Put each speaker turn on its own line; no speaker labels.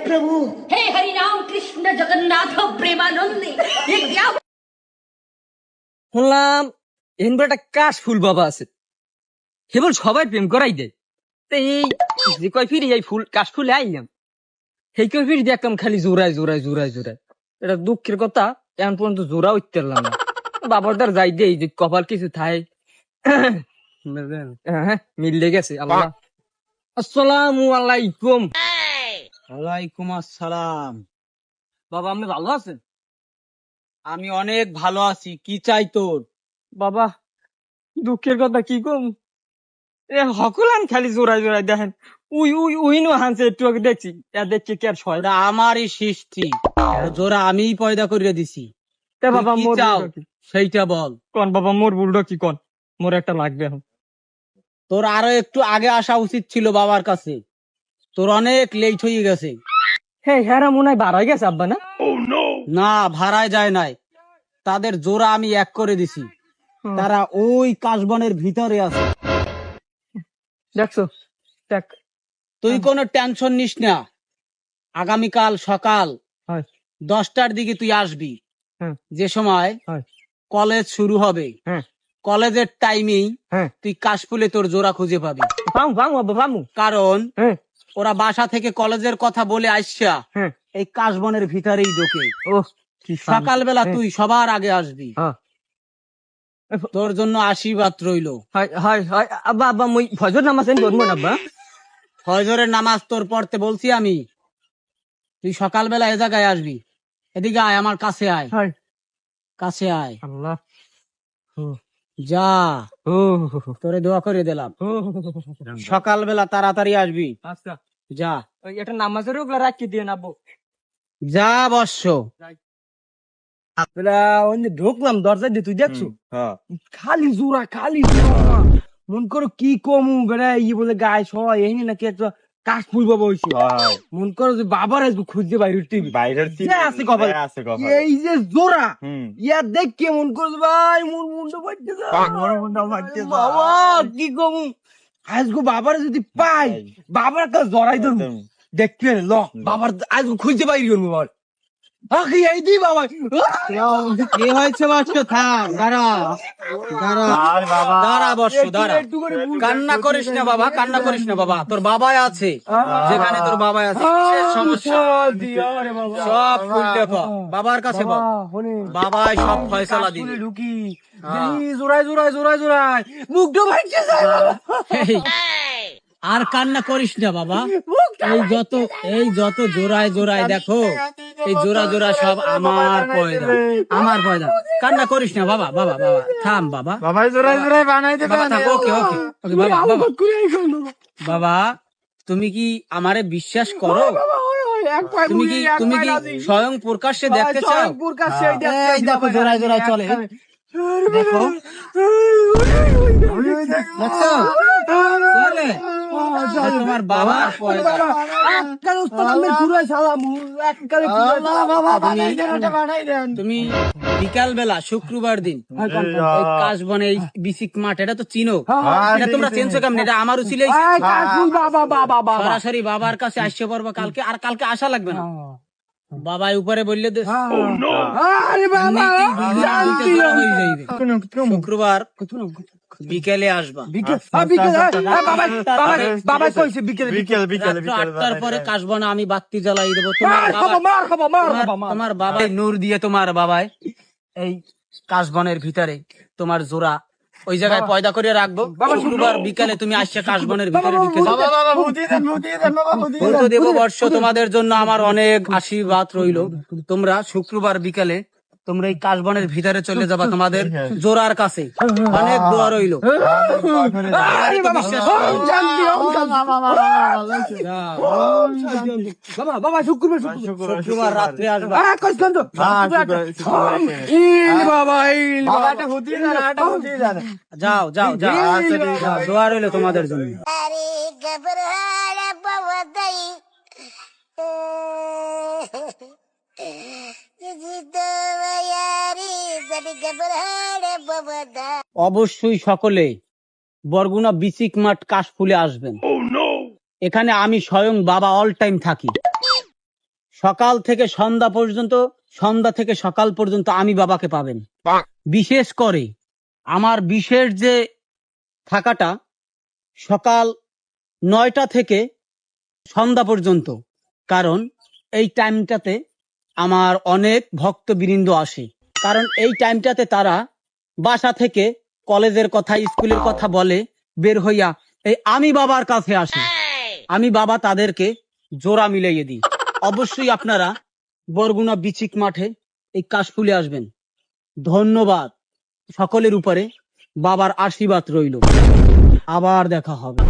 प्रभु, हे हरि राम कृष्ण जगन्नाथ प्रेमानंदी, ये क्या?
শুনলাম এনবার একটা কাশ ফুল বাবা আছে, কেবল সবাই প্রেম করাই দেয়। তো এই যে কয় ফিরি এই ফুল কাশ ফুলে আইলাম, সেই কয় ফিরি দেখলাম খালি জোড়ায় জোড়ায় জোড়ায় জোড়ায়। এটা দুঃখের কথা, এখন পর্যন্ত জোড়া উঠতে পারলাম না। বাবার দ্বার যাই দেই যে কপাল কিছু থাই। হ্যাঁ, মিললে গেছে। আল্লাহ, আসসালামু আলাইকুম।
ওয়ালাইকুম আসসালাম।
বাবা আপনি ভালো আছেন?
আমি অনেক ভালো আছি, কি চাই তোর?
বাবা দুঃখের কথা কি কম, এ হকলান খালি জোড়ায় জোড়ায় দেখেন। উই উই উই নো হানছে একটু আগে দেখছি, দেখছি কি আর সয়।
এটা আমারই সৃষ্টি, জোরা আমিই পয়দা করে দিছি।
তা বাবা
তুই কি
মোর
চাও
বুলটা কি?
সেইটা বল।
কোন বাবা মোর বুলটা কি কোন? মোর একটা লাগবে এখন।
তোর আরো একটু আগে আসা উচিত ছিল বাবার কাছে, তোর অনেক লেট হয়ে গেছে।
হ্যাঁ হ্যাঁ মনে হয় বাড়াই গেছে আব্বা না?
না, ভাড়ায় যায় নাই, তাদের জোড়া আমি এক করে দিছি। তারা ওই কাশবনের ভিতরে আছে।
দেখছো দেখ।
তুই কোনো টেনশন নিস না, আগামীকাল সকাল
হয়
10টার দিকে তুই আসবি,
হ্যাঁ
যে সময়
হয়
কলেজ শুরু হবে।
হ্যাঁ
কলেজের টাইমেই
হ্যাঁ
তুই কাশফুলে তোর জোড়া খুঁজে পাবি।
পামু পামু আব্বা পামু।
কারণ
হ্যাঁ
ওরা বাসা থেকে কলেজের কথা বলে আসছা
হ্যাঁ
এই কাশবনের ভিতরেই ঢোকে।
ও কি
সকালবেলা তুই সবার আগে আসবি,
হ্যাঁ
তোর জন্য আশীর্বাদ রইলো।
হয় হয় হয় আব্বা আব্বা মুই ফজর নামাজ এন পড়বো না আব্বা?
ফজরের নামাজ তোর পড়তে বলছি আমি, তুই সকালবেলা এ জায়গায় আসবি। এদিকে আয়, আমার কাছে আয়,
হয়
কাছে আয়।
আল্লাহ, ও
যা,
ও
তোরে দোয়া করে দিলাম,
ও
সকালবেলা তাড়াতাড়ি আসবি।
আচ্ছা
যা
ওই একটা নামাজের ওগুলা রাখি দিয়ে নাবো।
যা বর্ষ।
ঢুকলাম দরজা দিয়ে, তুই দেখছো খালি জোড়া খালি জোড়া। মন করো কি কমু বেড়া ই বলে গায়ে সবাই এই নাকি একটা কাশ ফুল বাবা হয়েছে। মন করো যে বাবার আসবো খুঁজতে বাইরের টিভি আছে কপাল, এই যে জোড়া ইয়া দেখ কে মন করো ভাই মোর মুন্ডা ফাটছে বাবা কি কমু। আজগো বাবার যদি পাই, বাবার একটা জড়াই ধরবো দেখতে ল বাবার আজগো খুঁজতে বাইরে করবো বাবার। এই দি বাবা
কি হয়েছে বর্ষ? থাম, দাঁড়া দাঁড়া দাঁড়া বর্ষ, দাঁড়া। কান্না করিস না বাবা, কান্না করিস না বাবা, তোর বাবাই আছে, যেখানে তোর বাবাই আছে। সমস্যা সব খুলতে কর, বাবার কাছে বল, বাবাই সব ফয়সালা দিবে।
ঢুকি জোড়ায় জোড়ায় জোড়ায় জোড়ায় মুখটা ভাইছে
এই, আর কান্না করিস না বাবা। এই যত জোড়ায় জোড়ায় দেখো, এই জোড়া জোড়া সব আমার পয়দা, আমার পয়দা। কান্না করিস না বাবা, বাবা বাবা থাম বাবা,
বাবা জোড়ায় জোড়ায় বানাইতে
বাবা থাম, ওকে ওকে ওকে বাবা বাবা বাবা, তুমি কি আমারে বিশ্বাস করো? তুমি কি স্বয়ং প্রকাশ্যে দেখতে চাও? এই দেখো জোড়ায় জোড়ায় চলে, দেখো দেখছো? চলে? তোমার বাবার পয়দা। তুমি বিকাল বেলা শুক্রবার দিন কাশবনে এই বিসিক মাঠ, এটা তো চিনো, এটা তোমরা চেনছো কেমন? এটা আমারও ছিল। সরাসরি বাবার কাছে আসতে পারবো কালকে, আর কালকে আসা লাগবে না। বাবাই উপরে বললে শুক্রবার বিকেলে আসবা, রাত্র 8টার পরে কাশবনে আমি বাতি জ্বালাই দেবো। তোমার বাবাই নূর দিয়ে, তোমার বাবাই এই কাশবনের ভিতরে তোমার জোড়া ওই জায়গায় পয়দা করে রাখবো। শুক্রবার বিকালে তুমি আসছে কাশবনের ভিতরে ঢুকে দেব বর্ষ। তোমাদের জন্য আমার অনেক আশীর্বাদ রইলো। তোমরা শুক্রবার বিকালে তোমরা এই কাশবনের ভিতরে চলে যাবা, তোমাদের জোড়ার কাছে। অনেক দোয়া রইলো। শুক্রবার রাত্রে আসবা। যাও যাও যাও, দোয়া রইলো তোমাদের জন্য। অবশ্যই সকলে বরগুনা বিসিক মাঠ কাশফুলে আসবেন। এখানে আমি স্বয়ং বাবা অল টাইম থাকি। সকাল থেকে সন্ধ্যা পর্যন্ত, সন্ধ্যা থেকে সকাল পর্যন্ত আমি বাবাকে পাবেন। বিশেষ করে আমার বিশেষ যে থাকাটা সকাল 9টা থেকে সন্ধ্যা পর্যন্ত, কারণ এই টাইমটাতে আমার অনেক ভক্তবৃন্দ আসে। কারণ এই টাইমটাতে তারা বাসা থেকে কলেজের কথা, স্কুলের কথা বলে বের হইয়া এই আমি বাবার কাছে আসে। আমি বাবা তাদেরকে জোড়া মিলাইয়ে দিই। অবশ্যই আপনারা বরগুনা বিচিক মাঠে এই কাশফুলে আসবেন। ধন্যবাদ সকলের উপরে, বাবার আশীর্বাদ রইল। আবার দেখা হবে।